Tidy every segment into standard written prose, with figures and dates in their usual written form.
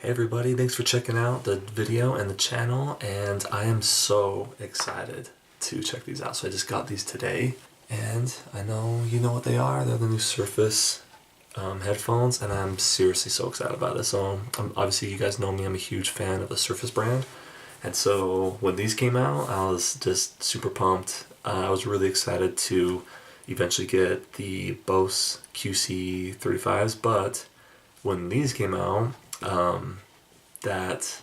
Hey everybody, thanks for checking out the video and the channel, and I am so excited to check these out. So I just got these today, and I know you know what they are. They're the new Surface headphones, and I'm seriously so excited about this. So obviously you guys know me, I'm a huge fan of the Surface brand, and so when these came out, I was just super pumped. I was really excited to eventually get the Bose QC35s, but when these came out, that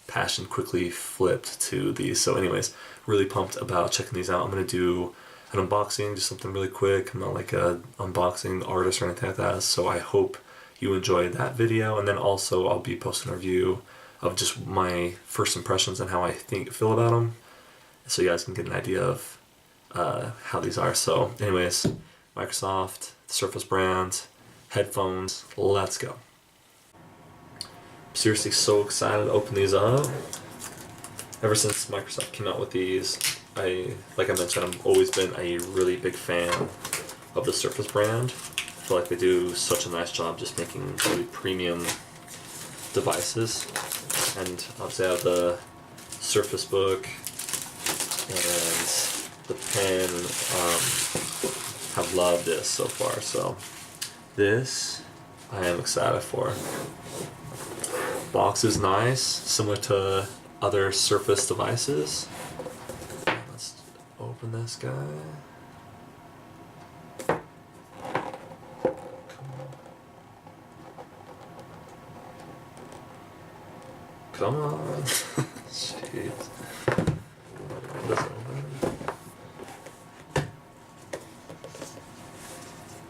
passion quickly flipped to these. So anyways, really pumped about checking these out. I'm going to do an unboxing, just something really quick. I'm not like a unboxing artist or anything like that, so I hope you enjoyed that video. And then also I'll be posting a review of just my first impressions and how I feel about them, so you guys can get an idea of how these are. So anyways, Microsoft, Surface brand, headphones, let's go. Seriously so excited to open these up. Ever since Microsoft came out with these, like I mentioned, I've always been a really big fan of the Surface brand. I feel like they do such a nice job just making really premium devices. And obviously I have the Surface Book and the pen. Have loved this so far, so this I am excited for. Box is nice, similar to other Surface devices. Let's open this guy. Come on. Jeez. This open.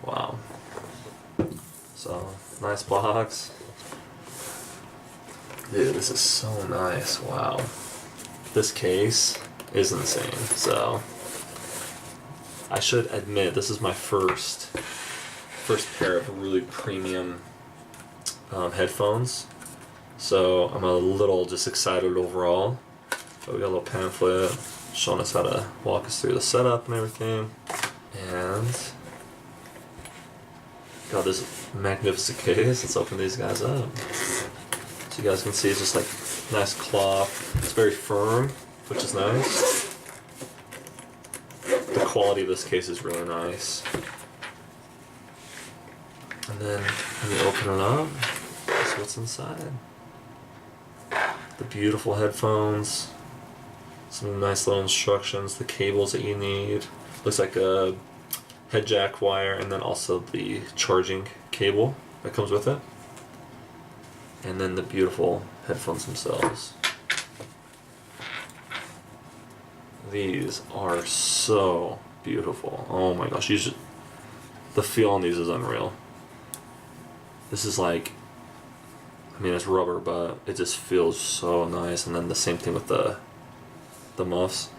Wow. So, nice box. Dude, this is so nice. Wow. This case is insane. So, I should admit, this is my first pair of really premium headphones. So, I'm a little just excited overall. But we got a little pamphlet showing us how to walk us through the setup and everything. And got this magnificent case. Let's open these guys up. So you guys can see it's just like nice cloth. It's very firm, which is nice. The quality of this case is really nice. And then when you open it up, that's what's inside. The beautiful headphones, some nice little instructions, the cables that you need. Looks like a head jack wire, and then also the charging cable that comes with it. And then the beautiful headphones themselves. These are so beautiful. Oh my gosh, the feel on these is unreal. This is like, I mean it's rubber, but it just feels so nice. And then the same thing with the muffs.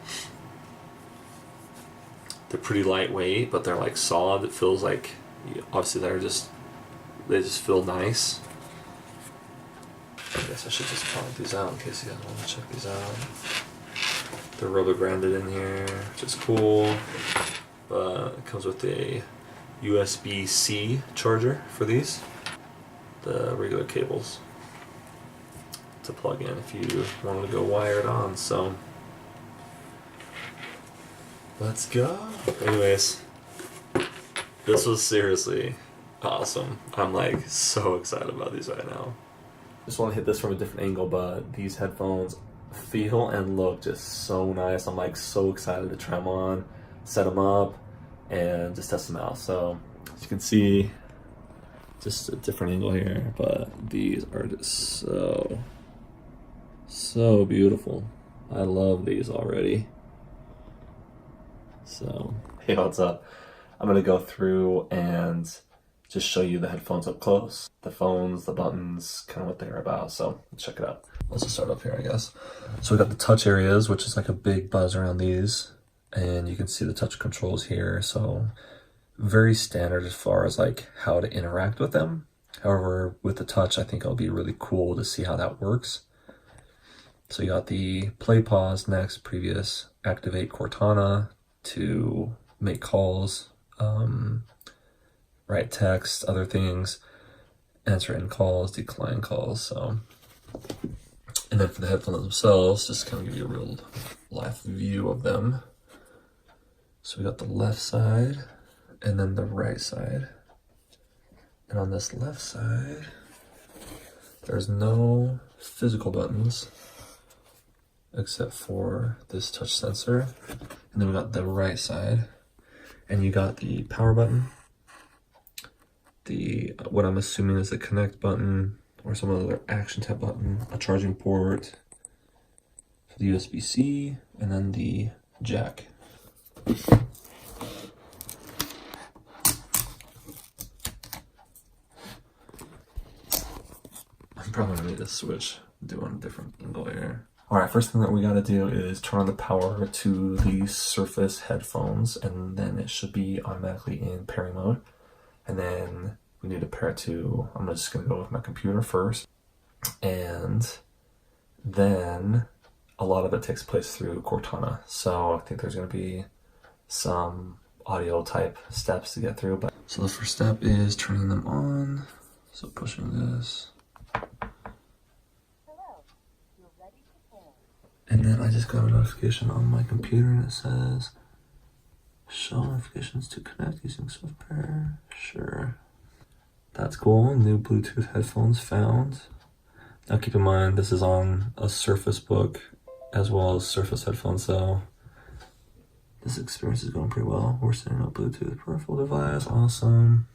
They're pretty lightweight, but they're like solid. It feels like, obviously they just feel nice. I guess I should just point these out in case you guys want to check these out. They're rubber branded in here, which is cool. But it comes with a USB-C charger for these. The regular cables to plug in if you wanted to go wired on. So let's go. Anyways, this was seriously awesome. I'm like so excited about these right now. Just want to hit this from a different angle, but these headphones feel and look just so nice. I'm like so excited to try them on, set them up, and just test them out. So as you can see, just a different angle here, but these are just so beautiful. I love these already. So hey, what's up? I'm gonna go through and just show you the headphones up close, the phones, the buttons, kind of what they're about. So let's check it out. Let's just start up here, I guess. So we got the touch areas, which is like a big buzz around these, and you can see the touch controls here. So very standard as far as like how to interact with them. However, with the touch, I think it'll be really cool to see how that works. So you got the play, pause, next, previous, activate Cortana to make calls, write text, other things, answer in calls, decline calls. So And then for the headphones themselves, just kind of give you a real live view of them. So we got the left side and then the right side. And on this left side, there's no physical buttons except for this touch sensor. And then we got the right side, and you got the power button, the what I'm assuming is the connect button or some other action tab button, a charging port for the USB-C, and then the jack. I'm probably gonna need to switch, do on a different angle here. All right, first thing that we gotta do is turn on the power to the Surface headphones, and then it should be automatically in pairing mode. And then we need to pair it to, I'm just gonna go with my computer first. And then a lot of it takes place through Cortana. So I think there's gonna be some audio type steps to get through. So the first step is turning them on. So pushing this. And then I just got a notification on my computer and it says, show notifications to connect using software. Sure. That's cool. New Bluetooth headphones found. Now keep in mind, this is on a Surface Book as well as Surface headphones, so this experience is going pretty well. We're setting up Bluetooth peripheral device. Awesome.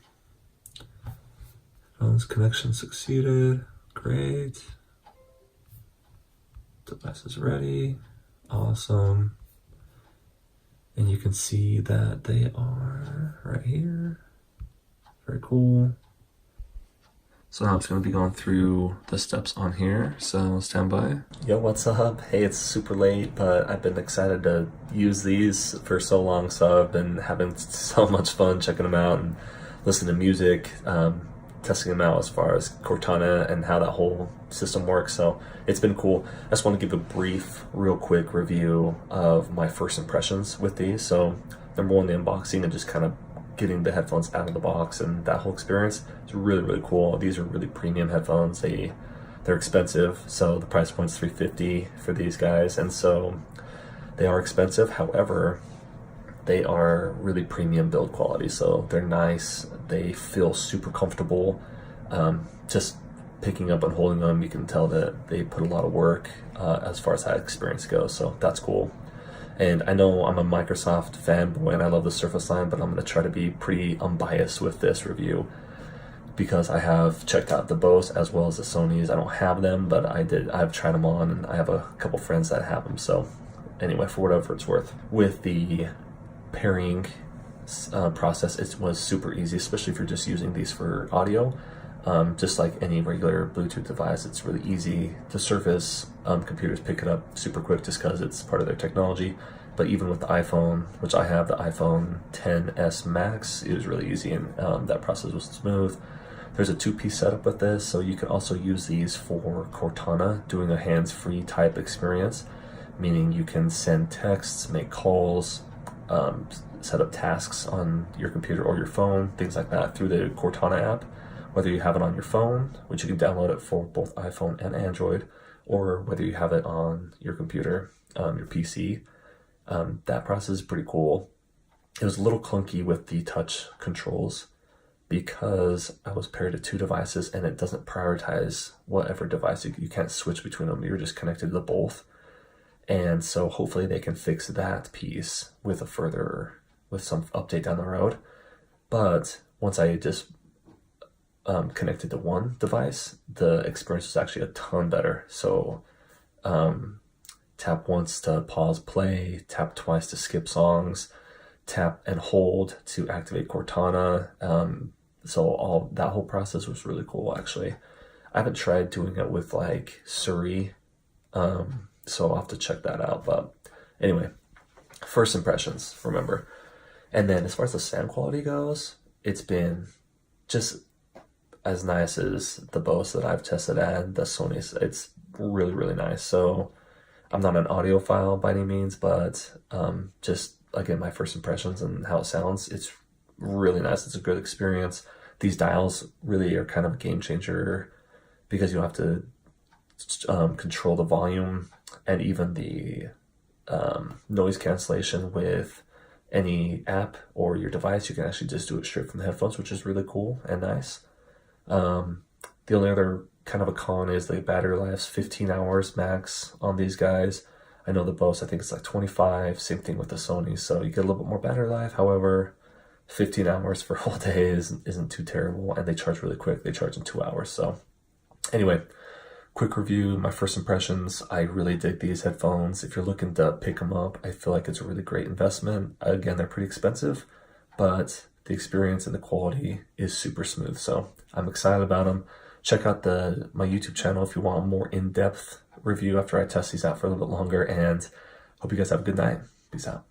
Phone's connection succeeded. Great. Device is ready. Awesome. And you can see that they are right here. Very cool. So now it's going to be going through the steps on here, so stand by. Yo, what's up? Hey, it's super late, but I've been excited to use these for so long, so I've been having so much fun checking them out and listening to music, testing them out as far as Cortana and how that whole system works. So it's been cool. I just want to give a brief, real quick review of my first impressions with these. So number one, the unboxing and just kind of getting the headphones out of the box and that whole experience is really, really cool. These are really premium headphones. They're expensive, so the price point's $350 for these guys, and so they are expensive. However, they are really premium build quality, so they're nice. They feel super comfortable. Just picking up and holding them, you can tell that they put a lot of work as far as that experience goes, so that's cool. And I know I'm a Microsoft fanboy and I love the Surface line, but I'm going to try to be pretty unbiased with this review because I have checked out the Bose as well as the Sonys. I don't have them, but I've tried them on, and I have a couple friends that have them. So anyway, for whatever it's worth. With the pairing process, it was super easy, especially if you're just using these for audio. Just like any regular Bluetooth device, it's really easy. The Surface computers pick it up super quick just because it's part of their technology. But even with the iPhone, which I have the iPhone XS Max, it was really easy, and that process was smooth. There's a two-piece setup with this, so you can also use these for Cortana, doing a hands-free type experience, meaning you can send texts, make calls, set up tasks on your computer or your phone, things like that through the Cortana app. Whether you have it on your phone, which you can download it for both iPhone and Android, or whether you have it on your computer, your PC, that process is pretty cool. It was a little clunky with the touch controls because I was paired to two devices and it doesn't prioritize whatever device. You can't switch between them. You're just connected to both. And so hopefully they can fix that piece with some update down the road. But once I just connected to one device, the experience was actually a ton better. So tap once to pause play, tap twice to skip songs, tap and hold to activate Cortana. So that whole process was really cool, actually. I haven't tried doing it with like Siri, so I'll have to check that out. But anyway, first impressions, remember. And then as far as the sound quality goes, it's been just as nice as the Bose that I've tested and the Sony's. It's really, really nice. So I'm not an audiophile by any means, but just again, my first impressions and how it sounds, it's really nice. It's a good experience. These dials really are kind of a game changer because you don't have to control the volume and even the noise cancellation with any app or your device. You can actually just do it straight from the headphones, which is really cool and nice. The only other kind of a con is the battery life's 15 hours max on these guys. I know the Bose, I think it's like 25, same thing with the Sony, so you get a little bit more battery life. However, 15 hours for a whole day isn't too terrible, and they charge really quick. They charge in 2 hours. So anyway, quick review, my first impressions. I really dig these headphones. If you're looking to pick them up, I feel like it's a really great investment. Again, they're pretty expensive, but the experience and the quality is super smooth. So I'm excited about them. Check out my YouTube channel if you want a more in-depth review after I test these out for a little bit longer, and hope you guys have a good night. Peace out.